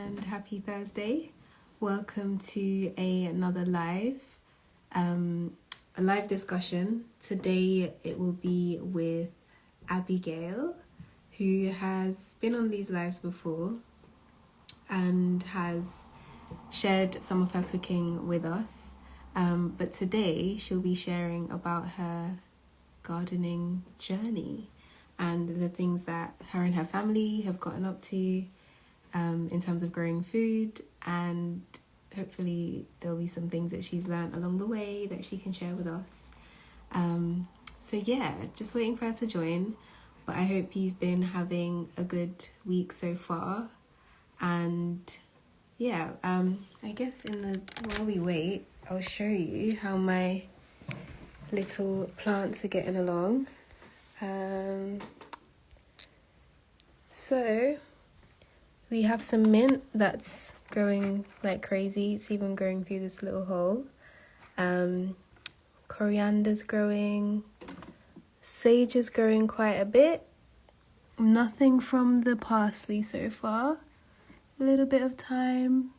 and happy Thursday. Welcome to another a live discussion. Today it will be with Abigail, who has been on these lives before and has shared some of her cooking with us. But today she'll be sharing about her gardening journey and the things that her and her family have gotten up to in terms of growing food, and hopefully there'll be some things that she's learned along the way that she can share with us. So yeah, just waiting for her to join, but I hope you've been having a good week so far. And yeah, I guess while we wait, I'll show you how my little plants are getting along. So we have some mint that's growing like crazy. It's even growing through this little hole. Coriander's growing. Sage is growing quite a bit. Nothing from the parsley so far. A little bit of thyme.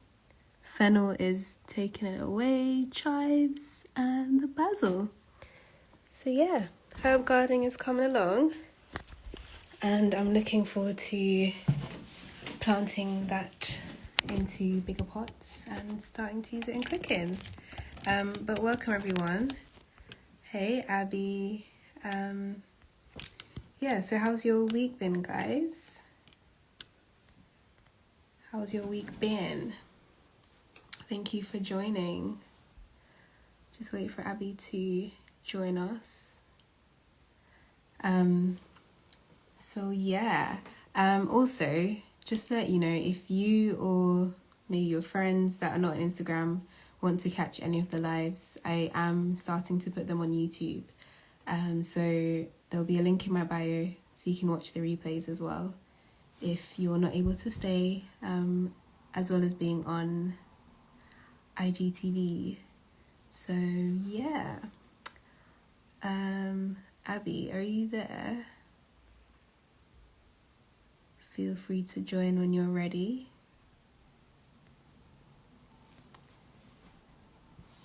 Fennel is taking it away. Chives and the basil. So yeah, herb gardening is coming along. And I'm looking forward to planting that into bigger pots and starting to use it in cooking. But welcome everyone. Hey Abby. Yeah, so how's your week been, guys? How's your week been? Thank you for joining. Just wait for Abby to join us. So yeah. Also, just to let you know, if you or maybe your friends that are not on Instagram want to catch any of the lives, I am starting to put them on YouTube. So there'll be a link in my bio so you can watch the replays as well if you're not able to stay, as well as being on IGTV. So yeah. Abby, are you there? Feel free to join when you're ready.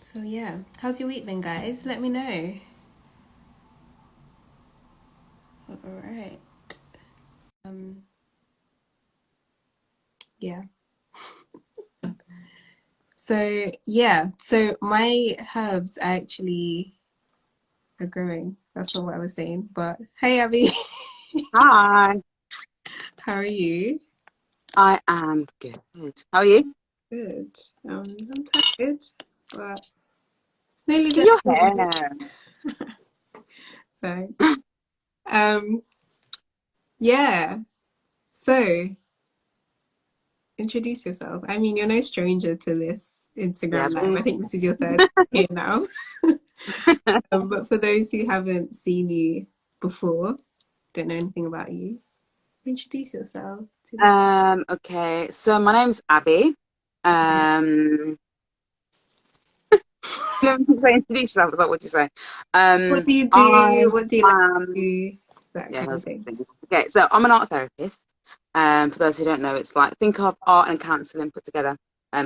So yeah, how's your week been, guys? Let me know. All right. Yeah. So my herbs actually are growing. That's not what I was saying. But hey, Abby, Hi, how are you? I am good. How are you? Good. I'm tired, but it's nearly Look at the your end. hair. So, um, yeah. So introduce yourself. I mean, you're no stranger to this Yeah, Instagram live. I very think this is nice. your third here now. But for those who haven't seen you before, don't know anything about you, introduce yourself to the Okay, so my name's Abby. Um, let me say introduce yourself. Is that what you say? what do you I do? What do you like to am. do? That Yeah, kind of that's thing. good thing. Okay, so I'm an art therapist. For those who don't know, it's like think of art and counselling put together.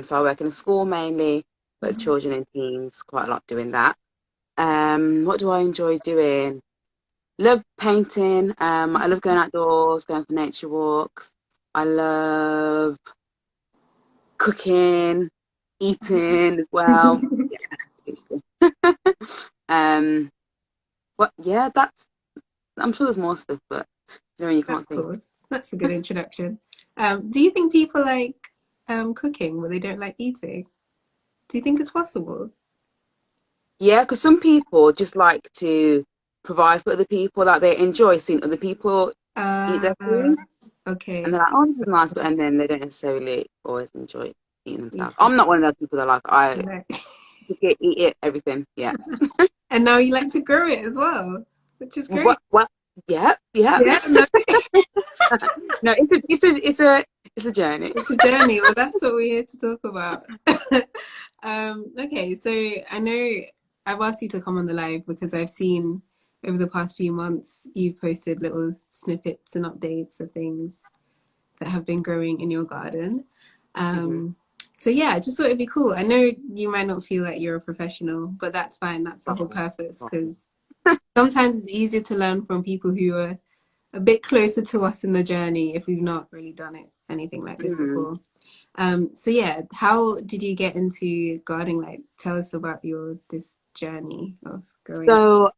So I work in a school mainly, but Mhm. children and teens, quite a lot doing that. What do I enjoy doing? Love painting. I love going outdoors, going for nature walks. I love cooking, eating as well. Yeah, beautiful. Um, yeah, that's. I'm sure there's more stuff, but you That's can't think. cool. That's a good introduction. Do you think people like cooking but they don't like eating? Do you think it's possible? Yeah, because some people just like to provide for other people, like they enjoy seeing other people eat Uh, their food, and okay. they're like, "Oh, this is nice," but and then they don't necessarily always enjoy eating themselves. Eating. I'm not one of those people that like I Like, cook it, eat it, everything. Yeah. and now you like to grow it as well, which is great. What? Yeah, yeah. Yeah, no, No, it's a journey. it's a journey. Well, that's what we're here to talk about. Okay, so I know I've asked you to come on the live because I've seen over the past few months you've posted little snippets and updates of things that have been growing in your garden. Hmm. Um, so yeah, I just thought it'd be cool. I know you might not feel like you're a professional, but that's fine. That's the whole Probably. purpose Probably. because sometimes it's easier to learn from people who are a bit closer to us in the journey if we've not really done it anything like this Mm. before. So yeah, how did you get into gardening? Like, tell us about your this journey of growing. So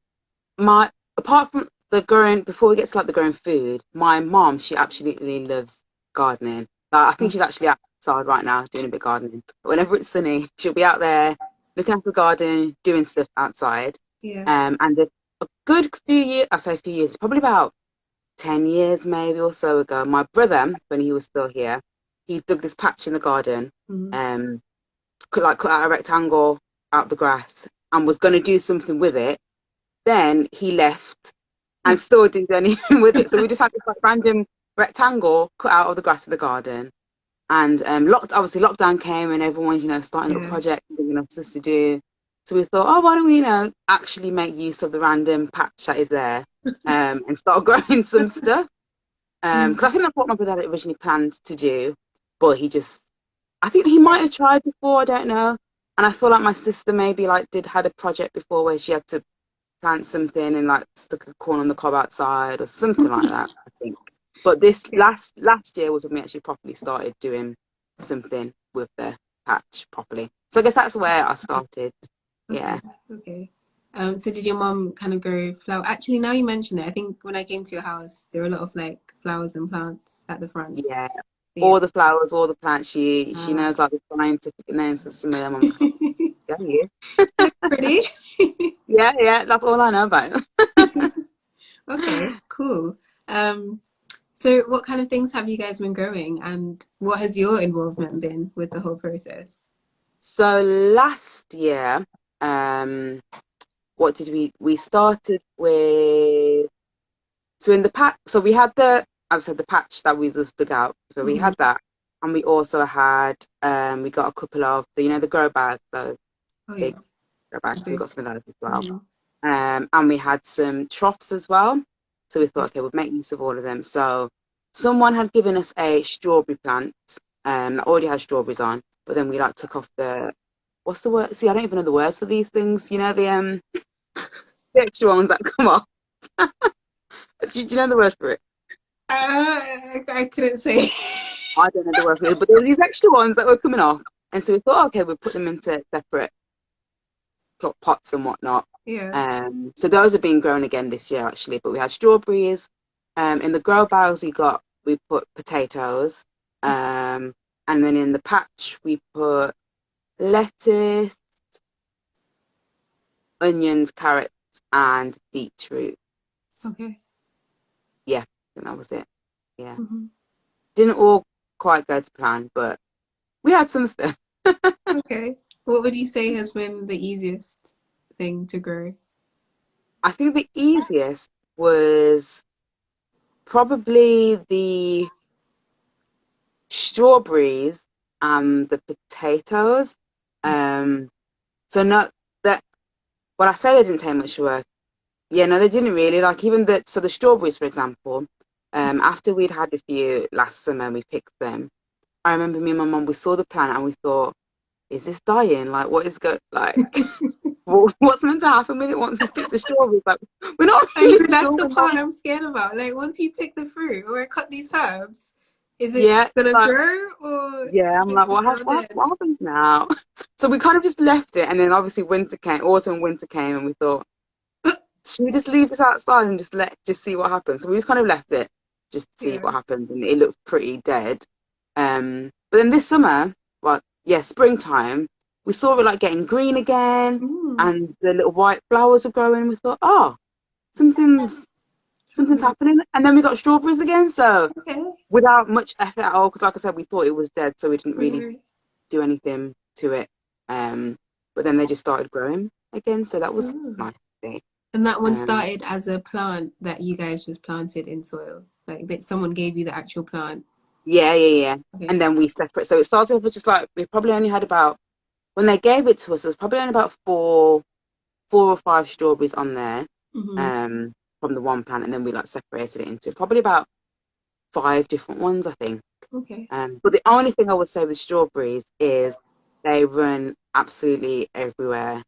my apart from the growing, before we get to like the growing food, my mom, she absolutely loves gardening. Like, I think Oh, she's actually outside right now doing a bit of gardening. But whenever it's sunny, she'll be out there looking after the garden, doing stuff outside. yeah. And a good few years, I say a few years, probably about 10 years maybe or so ago, my brother, when he was still here, he dug this patch in the garden, Mm. um, cut out a rectangle out the grass and was going to do something with it. Then he left and still didn't do anything with it. So we just had this like random rectangle cut out of the grass of the garden. And obviously lockdown came and everyone's, starting little Yeah. projects, giving us stuff to do. So we thought, oh, why don't we, actually make use of the random patch that is there, and start growing some stuff. Because I Mm. think that's what my brother had originally planned to do, but I think he might have tried before, I don't know. And I feel like my sister maybe like had a project before where she had to plant something and like stuck a corn on the cob outside or something like that, I think. But this Okay. last year was when we actually properly started doing something with the patch properly. So I guess that's where I started. Okay. Yeah. Okay. So did your mom kind of grow flower? Actually, now you mention it, I think when I came to your house, there were a lot of like flowers and plants at the front. Yeah. So yeah. All the flowers, all the plants. She Uh, knows like the scientific names for some of them. I'm just like, yeah, yeah. look pretty. Yeah, yeah, that's all I know about. Okay, cool. Um, so what kind of things have you guys been growing and what has your involvement been with the whole process? So last year, um, what did we started with? So in the patch, so we had as I said, the patch that we just dug out. So we Hmm. had that, and we also had, we got a couple of the grow bags, those Oh big yeah, grow bags. We big. got some of those as well. Hmm. And we had some troughs as well. So we thought, Okay. okay, we'll make use of all of them. So someone had given us a strawberry plant, that already had strawberries on, but then we like took off what's the word? See, I don't even know the words for these things. The extra ones that come off. Do you know the word for it? I couldn't say. I don't know the word for it, but there were these extra ones that were coming off. And so we thought, okay, we'll put them into separate pots and whatnot. Yeah. So those have been grown again this year actually, but we had strawberries. In the grow bags we put potatoes. And then in the patch we put lettuce, onions, carrots, and beetroot. Okay. Yeah, I think that was it. Yeah. Hmm. Didn't all quite go to plan, but we had some stuff. Okay. What would you say has been the easiest thing to grow? I think the easiest was probably the strawberries and the potatoes. Um, so not that when I say they didn't take much work, yeah, no, they didn't really. Like even the strawberries, for example, after we'd had a few last summer and we picked them, I remember me and my mum, we saw the plant and we thought, is this dying? Like what is go like what's meant to happen with it once we pick the strawberries? Like we're not I know really that's sure. the part I'm scared about. Like once you pick the fruit or I cut these herbs, is it Yeah, gonna like grow or yeah, I'm is like, it now dead? what happens now? So we kind of just left it, and then obviously autumn, winter came, and we thought, should we just leave this outside and just see what happens? So we just kind of left it, just to see Yeah. what happened, and it looks pretty dead. But then this summer, well, yeah, springtime, we saw it like getting green again, Mm. and the little white flowers were growing. We thought, oh, something's something's Strawberry. happening, and then we got strawberries again. So Okay. without much effort at all, because like I said, we thought it was dead, so we didn't Right, really right. do anything to it. Um, but then they just started growing again, so that was Oh. nice to see. And that one Um, started as a plant that you guys just planted in soil. Like that someone gave you the actual plant. yeah, yeah, yeah. Okay. And then we separate. So it started off with just like we probably only had about when they gave it to us, there was probably only about four or five strawberries on there, Hmm. um, from the one plant, and then we like separated it into probably about five different ones, I think. Okay. But the only thing I would say with strawberries is they run absolutely everywhere.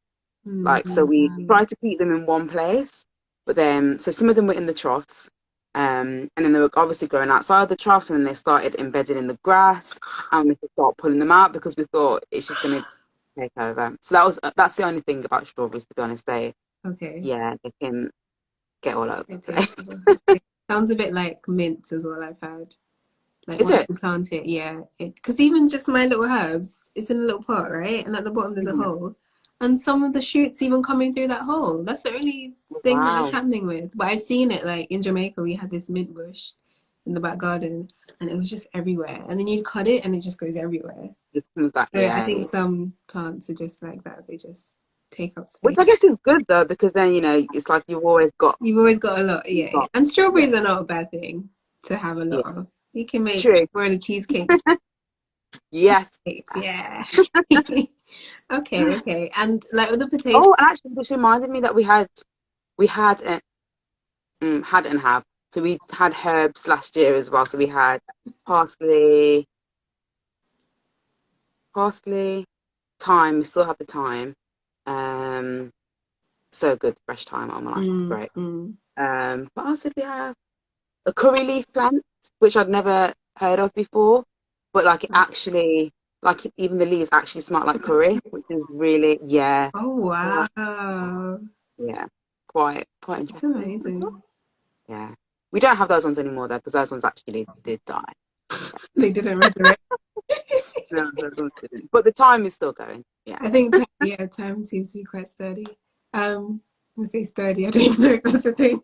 Like, so we Mm-hmm. try to keep them in one place, but then, so some of them were in the troughs, and then they were obviously growing outside the troughs, and then they started embedded in the grass, and we could start pulling them out because we thought it's just going to take over. So that's the only thing about strawberries, to be honest. Okay. Yeah, they can get all over They the take place. over. Okay. Sounds a bit like mint as well, I've heard. Like Is once it? you plant it, yeah. Because even just my little herbs, it's in a little pot, right? And at the bottom there's a Mhm. hole. And some of the shoots even coming through that hole. That's the only thing that it's Wow. happening with. But I've seen it like in Jamaica, we had this mint bush in the back garden and it was just everywhere. And then you cut it and it just goes everywhere. Just comes back, So I yeah, think yeah. some plants are just like that. They just take up Which I space. guess is good though, because then, it's like you've always got, You've always got a lot, you've yeah, yeah. got, And yeah, strawberries are not a bad thing to have a yeah. lot of. You can make True. one of the cheesecakes, Yes. yeah. Okay, okay. And like with the potatoes, Oh, and actually, this reminded me that we had and have. So we had herbs last year as well. So we had parsley, parsley, thyme. We still have the thyme. Um, so good, fresh thyme. Oh my life, it's great. mm. What else did we have? A curry leaf plant, which I'd never heard of before, but like it actually, like even the leaves actually smell like curry, which is really, yeah, Oh quite, wow, yeah, quite it's interesting. amazing. Yeah. We don't have those ones anymore though, because those ones actually did die. They didn't resurrect. No, those ones didn't. But the time is still going. Yeah. I think yeah, time seems to be quite sturdy. I say sturdy. I don't even know if that's a thing.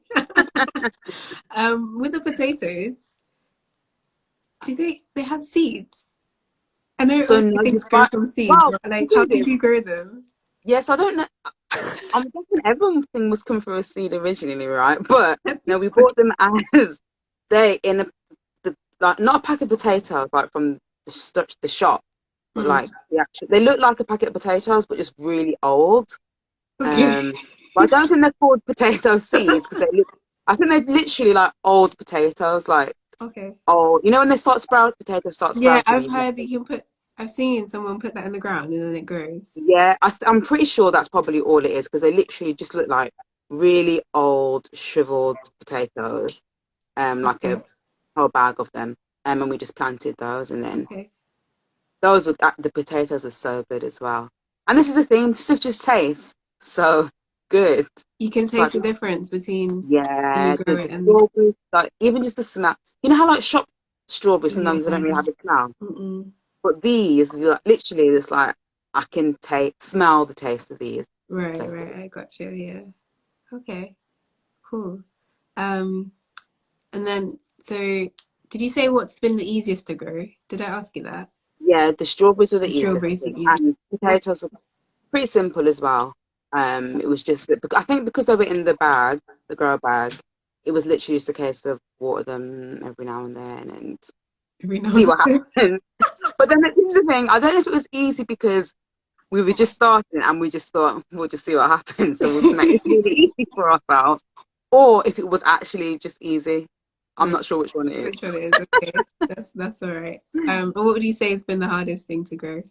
With the potatoes, do they have seeds? I know So obviously no, things you grow buy. from seeds, Well, but like, the how thing did is, you grow them? yes, I don't know. I'm guessing everything must come from a seed originally, right? But I no, think we so. bought them as they in like not a pack of potatoes like from the shop, but Mm, like they look like a packet of potatoes, but just really old. okay. Um, but I don't think they're called potato seeds because they look. I think they're literally like old potatoes, like Okay. old. You know when they potatoes start Yeah, sprouting. I've heard that you can put. I've seen someone put that in the ground and then it grows. Yeah, I'm pretty sure that's probably all it is because they literally just look like really old, shriveled potatoes. Like Okay. a whole bag of them. And we just planted those, and then Okay. the potatoes are so good as well. And this is the thing, stuff just tastes so good. You can Like taste the difference between when you yeah, grow the it and strawberries, like even just the smell. You know how like shop strawberries yeah. sometimes they don't really have a smell, Mm-mm. but these you're like, literally it's like I can smell the taste of these. Right, So good. right. I got you. Yeah. Okay. Cool. Um, and then so did you say what's been the easiest to grow? Did I ask you that? Yeah, the strawberries were the The easiest strawberries are thing, easy. and What? potatoes were pretty simple as well. It was just that I think because they were in the bag, the grow bag, it was literally just a case of water them every now and then and Every now see and what then. happens. But then this is the thing, I don't know if it was easy because we were just starting and we just thought we'll just see what happens, so we'll just make this really easy for ourselves, or if it was actually just easy. I'm Right. not sure which one it is. Which one it is? Okay. That's all right. And what would you say has been the hardest thing to grow?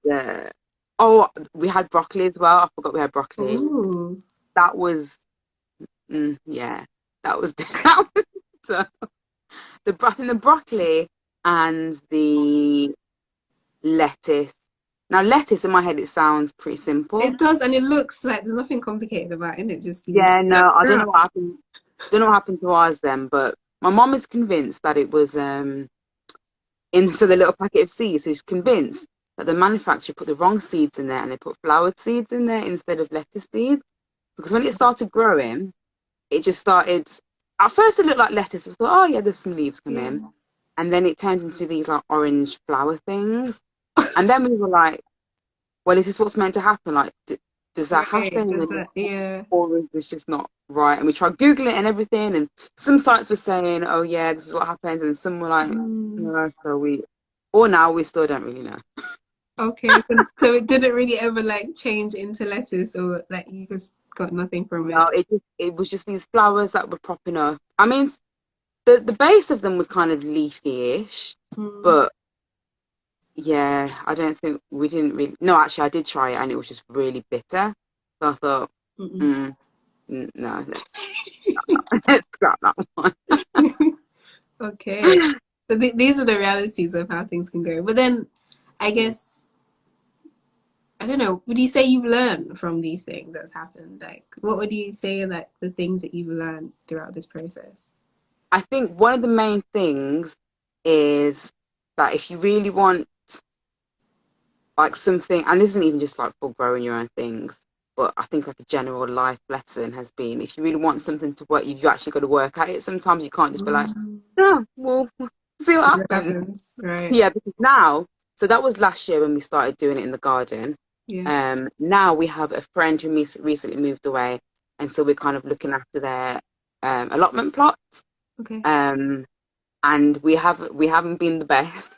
Yeah. Oh, we had broccoli as well. I forgot we had broccoli. Ooh. That was yeah, that was that was I think the broccoli and the lettuce. Now lettuce in my head it sounds pretty simple. It does, and it looks like there's nothing complicated about it. It just leaves. Yeah, no, I don't know what happened. Don't know what happened to ours then, but my mom is convinced that it was in so the little packet of seeds. She's convinced that the manufacturer put the wrong seeds in there and they put flowered seeds in there instead of lettuce seeds because when it started growing, it just started. At first, it looked like lettuce. We thought, oh yeah, there's some leaves come Yeah. in, and then it turned into these like orange flower things. And then we were like, well, is this what's meant to happen? Like, does that Right. happen? Does And that? Yeah. or is this just not right? And we tried googling it and everything, and some sites were saying, oh yeah, this is what happens, and some were like, Mm, no. Or now we still don't really know. okay. So it didn't really ever like change into lettuce, or like you just got nothing from No, it. it was just these flowers that were propping up. I mean, the base of them was kind of leafy-ish, Mm, but yeah, I don't think we didn't really. No, actually, I did try it, and it was just really bitter. So I thought, mm-mm. mm, no, let's scrap that one. Okay. So these are the realities of how things can go. But then, I guess, I don't know, would you say you've learned from these things that's happened? Like, what would you say, like, the things that you've learned throughout this process? I think one of the main things is that if you really want like something, and this isn't even just like for growing your own things, but I think like a general life lesson has been if you really want something to work, you've actually got to work at it. Sometimes you can't just be like, Mm, oh, well, see what what happens. happens, right? Yeah, because now, so that was last year when we started doing it in the garden. Yeah. Now we have a friend who recently moved away, and so we're kind of looking after their allotment plots. Okay. Um, and we haven't been the best.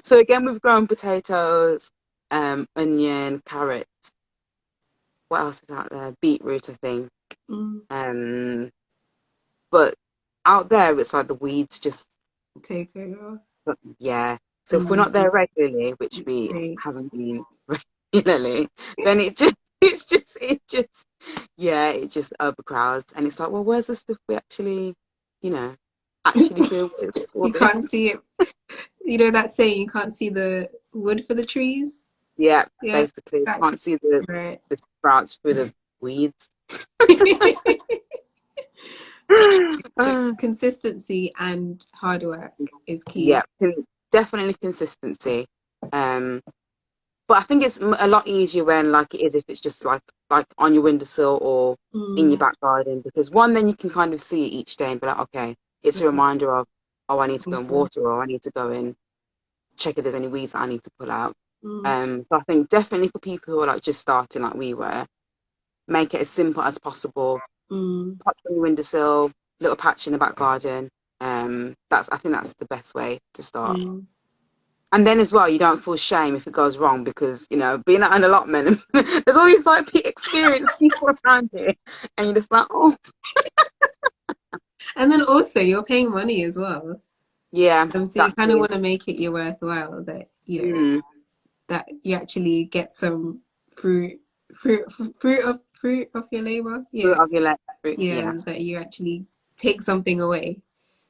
So again, we've grown potatoes, onion, carrot. What else is out there? Beetroot, I think. Mm, Um, but out there, it's like the weeds just, take over. yeah. So if we're not Mm, there regularly, which we they, haven't been regularly, then it just, yeah, it just overcrowds. And it's like, well, where's the stuff we actually, you know, actually do with all you this? can't see it. You know that saying, you can't see the wood for the trees? Yeah, Yeah, basically, exactly. can't see Right. the sprouts through the weeds. So consistency and hard work is Yeah, key. definitely consistency. Um, but I think it's a lot easier when like it is if it's just like on your windowsill or in your Mm, back garden because one then you can kind of see it each day and be like, okay, it's a right. reminder of oh I need to go and Also, water or I need to go and check if there's any weeds that I need to pull out. mm, So I think definitely for people who are like just starting like we were, make it as simple as possible. mm, Patch on your windowsill, little patch in the back garden. I think that's the best way to start. mm. And then as well, you don't feel shame if it goes wrong because being at an allotment, there's always like experienced people around you, and you're just like, oh And then also you're paying money as well. yeah, So you that kind of too. want to make it your worthwhile that, Mm, that you actually get some fruit, fruit of your labor. fruit Yeah. of your fruit, Yeah. yeah. That you actually take something away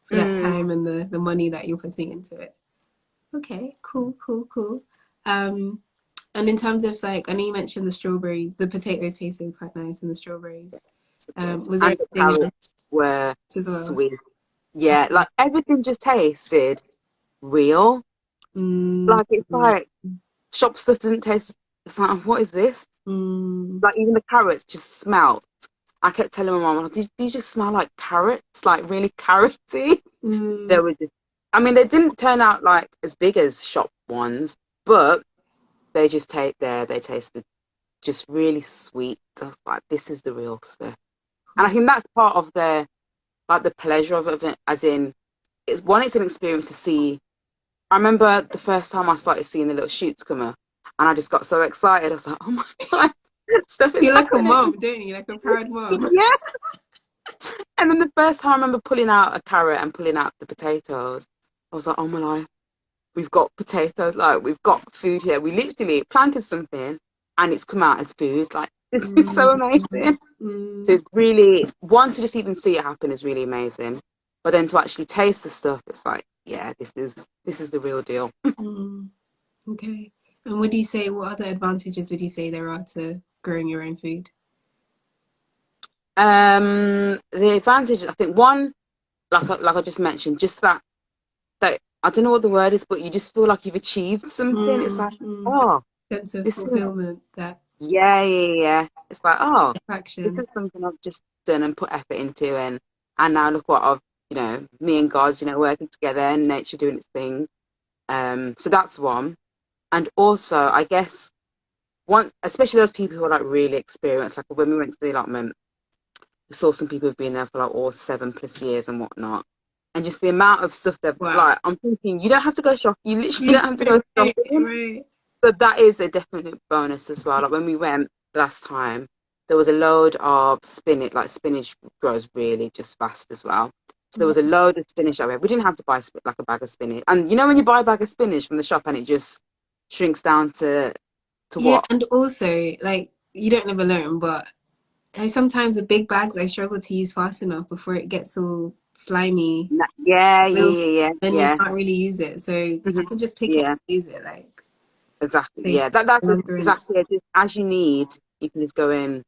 for that Mm, time and the money that you're putting into it. Okay, cool, cool, cool. Um, and in terms of like, I know you mentioned the strawberries, the potatoes tasted quite nice, and the strawberries. so good. Was there And the anything carrots else were as well? sweet. Yeah, Okay. like everything just tasted real. Mm, Like it's mm, like shop stuff doesn't taste. It's like what is this? mm, Like even the carrots just smell. I kept telling my mom, these just smell like carrots, like really carroty. They mm, were just, I mean, they didn't turn out like as big as shop ones, but they just they tasted just really sweet. I was like, this is the real stuff. And I think that's part of the pleasure of it, as in, it's an experience to see. I remember the first time I started seeing the little shoots come up, and I just got so excited. I was like, oh my God, stuff is You're like a happening. mom, don't you? Like a proud mom. Yeah. And then the first time I remember pulling out a carrot and pulling out the potatoes, I was like, oh my life, we've got potatoes, like we've got food here. We literally planted something and it's come out as food. Like this is Mm, so amazing. So mm, it's really one to just even see it happen is really amazing. But then to actually taste the stuff, it's like, yeah, this is the real deal. mm. Okay. And would you say, what other advantages would you say there are to growing your own food? The advantage, I think, one, like I just mentioned, just that I don't know what the word is, but you just feel like you've achieved something. It's Mm, like, mm. oh, Sense of this is fulfillment, that yeah. It's like, oh, this satisfaction. is something I've just done and put effort into, and now look what I've, me and God, working together and nature doing its thing. So that's one, and also I guess one, especially those people who are like really experienced. Like when we went to the allotment, we saw some people who've been there for like all 7+ years and whatnot. And just the amount of stuff they've Wow. like, I'm thinking you don't have to go shop. You literally don't have to go Right, shopping. right. But that is a definite bonus as well. Like when we went last time, there was a load of spinach. Like spinach grows really just fast as well. So there Mm. was a load of spinach that we had. We didn't have to buy like a bag of spinach. And you know when you buy a bag of spinach from the shop and it just shrinks down to Yeah, what? and also like you don't live alone, but sometimes the big bags I struggle to use fast enough before it gets all slimy. Yeah, Will yeah, yeah, then you yeah, can't really use it. So yeah. I can just pick it Yeah, and use it like exactly. say Yeah, that's longer in it. exactly it. Just as you need, you can just go in,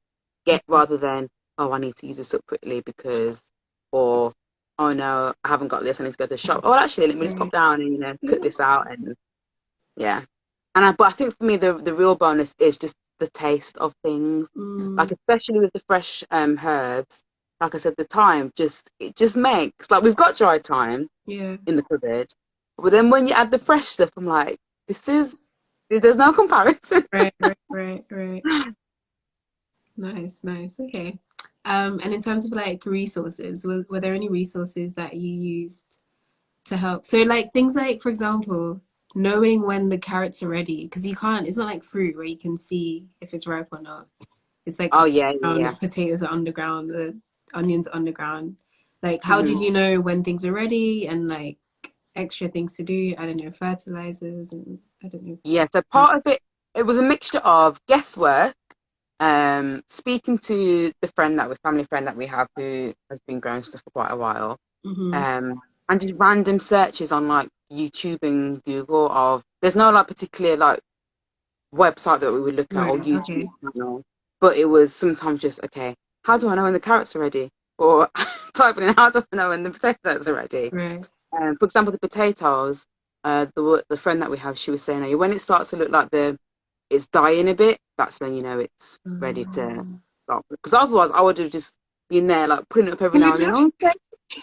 get rather than, oh, I need to use this up quickly because, or, oh no, I haven't got this, I need to go to the shop. Oh, actually, let me just pop Right. down and, cut Yeah. this out and yeah. But I think for me, the real bonus is just the taste of things, Mm, like especially with the fresh herbs. Like I said, the thyme it just makes like we've got dry thyme yeah. in the cupboard, but then when you add the fresh stuff, I'm like, there's no comparison. Right, right, right, right. Nice, nice. Okay. And in terms of like resources, were there any resources that you used to help? So like things like, for example, knowing when the carrots are ready, because you can't, it's not like fruit where you can see if it's ripe or not. It's like Oh yeah, underground, yeah, the potatoes are underground, the onions are underground. Like, yeah. how did you know when things are ready and like extra things to do? I don't know, fertilizers and I don't know. Yeah, so part of it was a mixture of guesswork, speaking to the family friend that we have who has been growing stuff for quite a while, Mm-hmm. um, and just random searches on like YouTube and Google of there's no like particular like website that we would look at or Right. YouTube Okay. channel, but it was sometimes just okay, how do I know when the carrots are ready? Or typing in how do I know when the potatoes are ready? Right. For example, the potatoes, the friend that we have, she was saying, "Oh, when it starts to look like it's dying a bit, that's when you know it's ready to Um, start." Because otherwise, I would have just been there, like putting it up every you now and then. Oh, okay,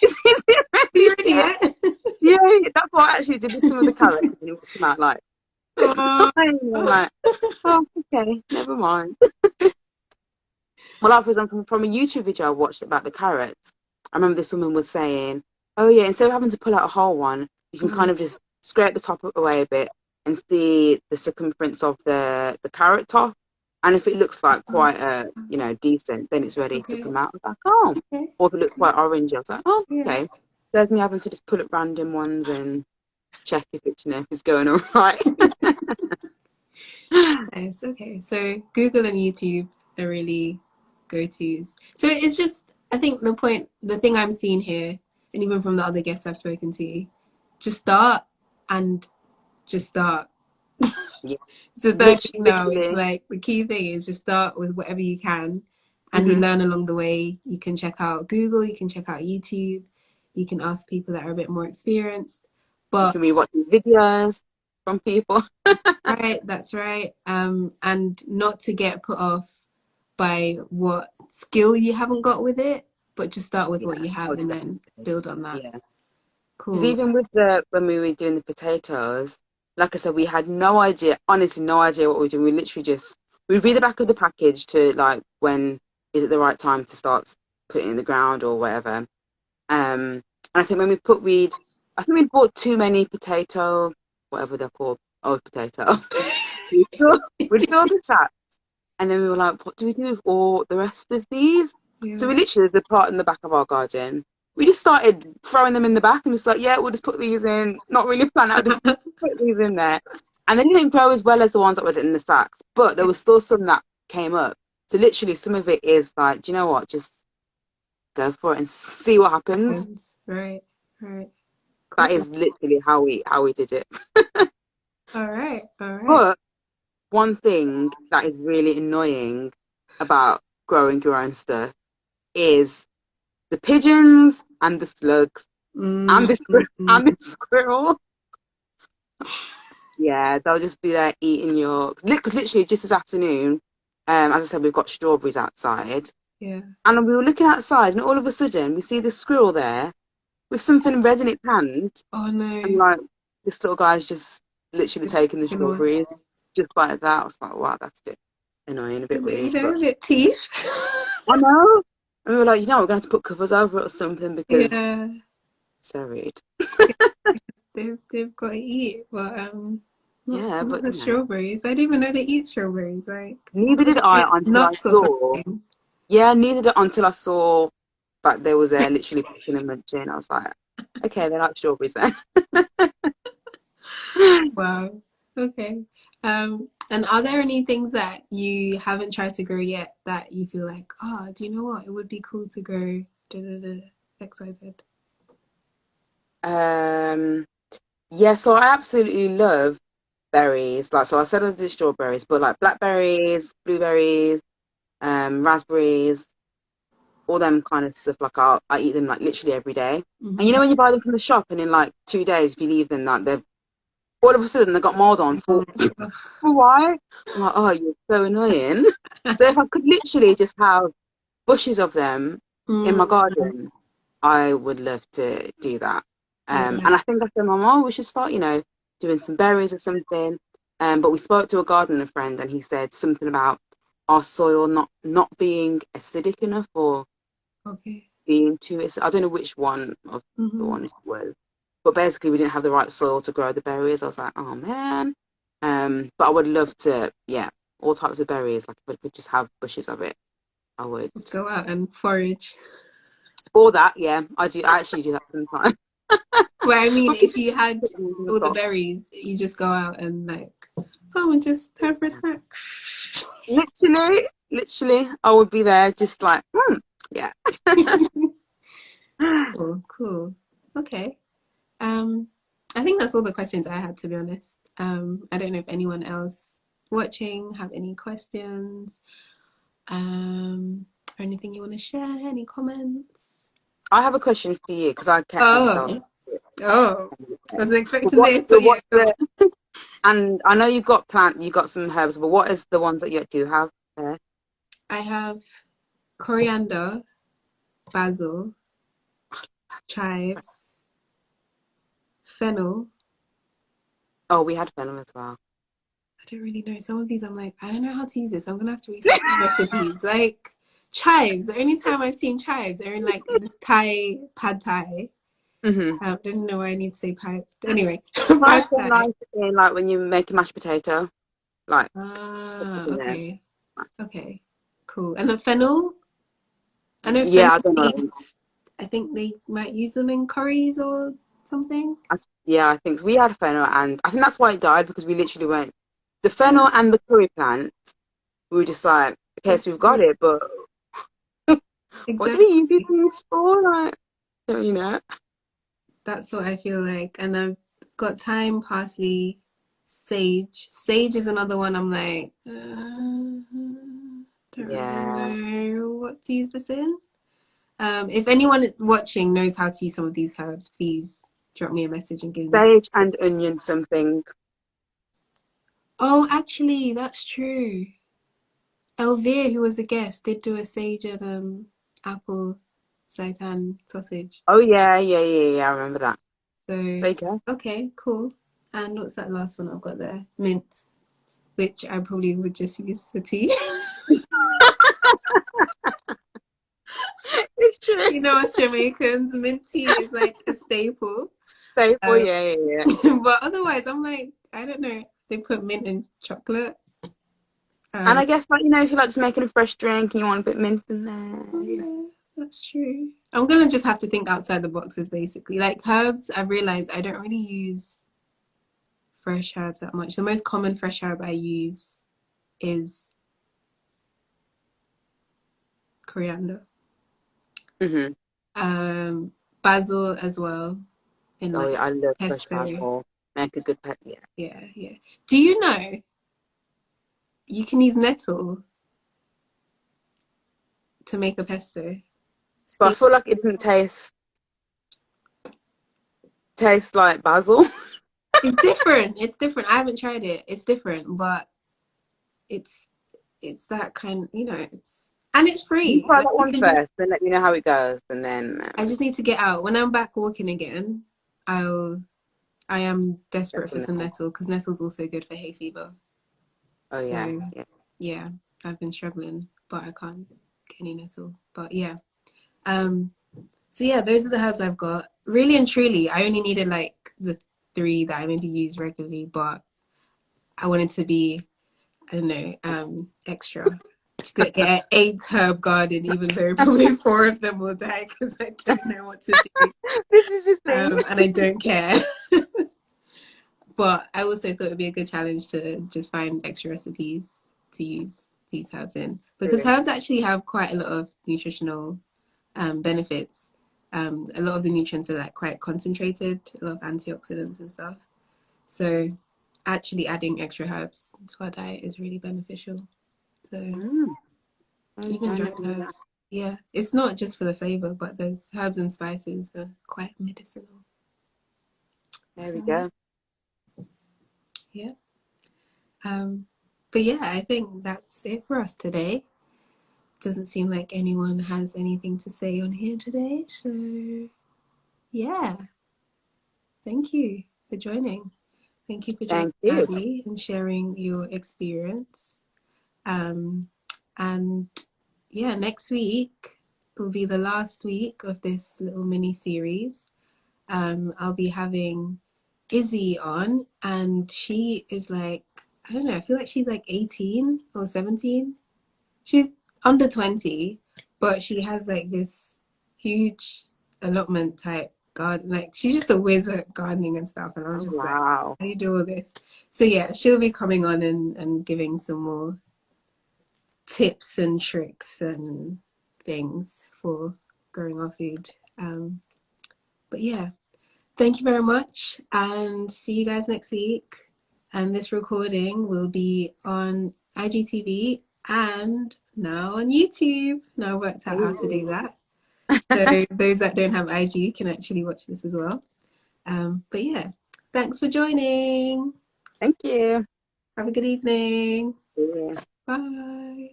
is it ready ready yet? yet? Yeah, that's what I actually did with some of the carrots, and it would come out like Oh, dying. And I'm like, oh, okay, never mind. Well, like, for example, from a YouTube video I watched about the carrots, I remember this woman was saying, "Oh yeah, instead of having to pull out a whole one, you can kind mhm. of just scrape the top away a bit and see the circumference of the carrot top, and if it looks like quite decent, then it's ready to Okay. come out." I was like, "Oh," Okay. or if it looks Okay. quite orange, I was like, "Oh, Yeah. okay." There's me having to just pull up random ones and check if if it's going all right. Nice. Okay. So Google and YouTube are really go-tos. So it's just, I think the thing I'm seeing here, and even from the other guests I've spoken to, just start and just start. Yeah, It's the third thing now. It's literally. like the key thing is just start with whatever you can and you Hmm. learn along the way. You can check out Google, you can check out YouTube, you can ask people that are a bit more experienced. You But can be watching videos from people. right, that's right. And not to get put off by what skill you haven't got with it, but just start with Yeah, what you oh, have and then definitely. build on that. Yeah, because Cool. even with when we were doing the potatoes, like I said, we had no idea, honestly, no idea what we were doing. We literally just we read the back of the package to like when is it the right time to start putting it in the ground or whatever. And I think when I think we bought too many whatever they're called, old potato. We'd fill the sack, and then we were like, what do we do with all the rest of these? So Yeah. we literally, the part in the back of our garden, we just started throwing them in the back and just like, yeah, we'll just put these in, not really plan out, just put these in there. And they didn't grow as well as the ones that were in the sacks, but there was still some that came up. So literally, some of it is like, do you know what? Just go for it and see what happens. Happens. Right. Right. Cool. That is literally how we did it. All right. All right. But one thing that is really annoying about growing your own stuff is the pigeons and the slugs and Mm-hmm. and the squirrel. Yeah, they'll just be there eating because literally just this afternoon, as I said, we've got strawberries outside, Yeah. and we were looking outside, and all of a sudden we see this squirrel there with something red in its hand, Oh and no. like this little guy's just literally Just taking the taking one. strawberries just like that. I was like, wow, that's a bit annoying, a A bit bit, weird, but a bit teeth. I know. And we were like, we're going to have to put covers over it or something because it's Yeah. so rude. They've got to eat. But Yeah, not but the strawberries. I didn't even know they eat strawberries. Like, I neither thought did they I ate until I nuts or saw. something. Yeah, neither did until I saw that they were there literally picking and munching. I was like, okay, they like strawberries then. Wow. Okay. And are there any things that you haven't tried to grow yet that you feel like, oh, do you know what? It would be cool to grow da, da, da, XYZ. Um, yeah, so I absolutely love berries. Like, so I said I did strawberries, but like blackberries, blueberries, raspberries, all them kind of stuff. Like, I eat them like literally every day. And Mm-hmm. you know when you buy them from the shop, and in like 2 days, if you leave them, like they've all of a sudden they got mold on for why? I'm like, oh, you're so annoying. So if I could literally just have bushes of them in my Mm, garden, I would love to do that. yeah. And I think I said, Mum, oh, we should start, doing some berries or something. But we spoke to a gardener friend, and he said something about our soil not being acidic enough or Okay. being too acidic. I don't know which one of the Mm-hmm. ones it was, but basically we didn't have the right soil to grow the berries. I was like, oh man. But I would love to, yeah, all types of berries. Like if I could just have bushes of it, I would. Just go out and forage. Or that, yeah, I do. I actually do that sometimes. Well, I mean, But people if you had in the all the top. berries, you just go out and like, oh, and just have for a snack. Literally, I would be there just like, yeah. Cool, cool. Okay. Um, I think that's all the questions I had, to be honest. I don't know if anyone else watching have any questions, or anything you want to share, any comments. I have a question for you because I kept myself. Oh, oh, wasn't But expecting this, but yeah, what's go on. the and I know you got some herbs, but what is the ones that you do have there? I have coriander, basil, chives, fennel. Oh, we had fennel as well. I don't really know. Some of these I'm like, I don't know how to use this. I'm gonna have to research recipes. Like chives. The only time I've seen chives are in like this Thai pad Thai. Mm-hmm. Didn't know I need to say pad. Anyway, Chives pad are Thai. nice in like when you make a mashed potato, like Ah, in there. okay, okay, cool. And the fennel. I know Yeah, fennel I don't know. seeds. I think they might use them in curries or something. Yeah, I think so. We had fennel, and I think that's why it died because we literally went the Yeah, fennel and the curry plant. We were just like, okay, so we've got it, but what do we use these exactly. things for? Like, don't you know? That's what I feel like. And I've got thyme, parsley, sage. Sage is another one I'm like, don't really Yeah, know what to use this in. If anyone watching knows how to use some of these herbs, please drop me a message and give me some sage and tips. onion something. Oh, actually, that's true. Elvire, who was a guest, did do a sage and apple seitan sausage. Oh yeah. I remember that. So, There you go. okay, cool. And what's that last one I've got there? Mint, which I probably would just use for tea. It's true. You know, us Jamaicans, mint tea is like a staple. Staple, Um, yeah. but otherwise, I'm like, I don't know. They put mint in chocolate. And Um, I guess like if you're like just making a fresh drink and you want a bit mint in oh there, yeah, that's true. I'm gonna just have to think outside the boxes, basically. Like herbs, I've realized I don't really use fresh herbs that much. The most common fresh herb I use is coriander. hmm Basil as well in Oh like yeah, I love fresh pesto. basil. Make a good pet. Yeah. Yeah, yeah. Do you know you can use nettle to make a pesto? But I Steam. feel like it doesn't taste like basil. It's different. It's different. I haven't tried it. It's different, but it's it's that kind. You know, it's and it's You free. try Like that you one can just. first, then let me know how it goes, and then I just need to get out. When I'm back walking again, I'll. I am desperate for some definitely. nettle because nettle's also good for hay fever. Oh yeah, So yeah. yeah, I've been struggling, but I can't get any nettle. But yeah. Um. So yeah, those are the herbs I've got. Really and truly, I only needed like the three that I maybe use regularly, but I wanted to be, I don't know, extra. To get an 8 herb garden, even though probably 4 of them will die because I don't know what to do. This is the thing. And I don't care. But I also thought it'd be a good challenge to just find extra recipes to use these herbs in, because True. herbs actually have quite a lot of nutritional benefits. A lot of the nutrients are like quite concentrated, a lot of antioxidants and stuff. So actually adding extra herbs to our diet is really beneficial. So Mm, even I dried never knew that. herbs, yeah, it's not just for the flavor, but there's herbs and spices that are quite medicinal. There we So go. yeah, um, but yeah, I think that's it for us today. Doesn't seem like anyone has anything to say on here today. So yeah, thank you for joining. Thank you for joining, Thank you. Abby, and sharing your experience. Um, and yeah, next week will be the last week of this little mini series. I'll be having Izzy on, and she is like, I don't know, I feel like she's like 18 or 17. She's under 20, but she has like this huge allotment type garden. Like she's just a whiz at gardening and stuff. And I was Oh, just like, wow. how do you do all this? So yeah, she'll be coming on and giving some more tips and tricks and things for growing our food. But yeah, thank you very much and see you guys next week. And this recording will be on IGTV and now on YouTube. Now I worked out how to do Ooh. that. So those that don't have IG can actually watch this as well. But yeah, thanks for joining. Thank you. Have a good evening. Yeah. Bye.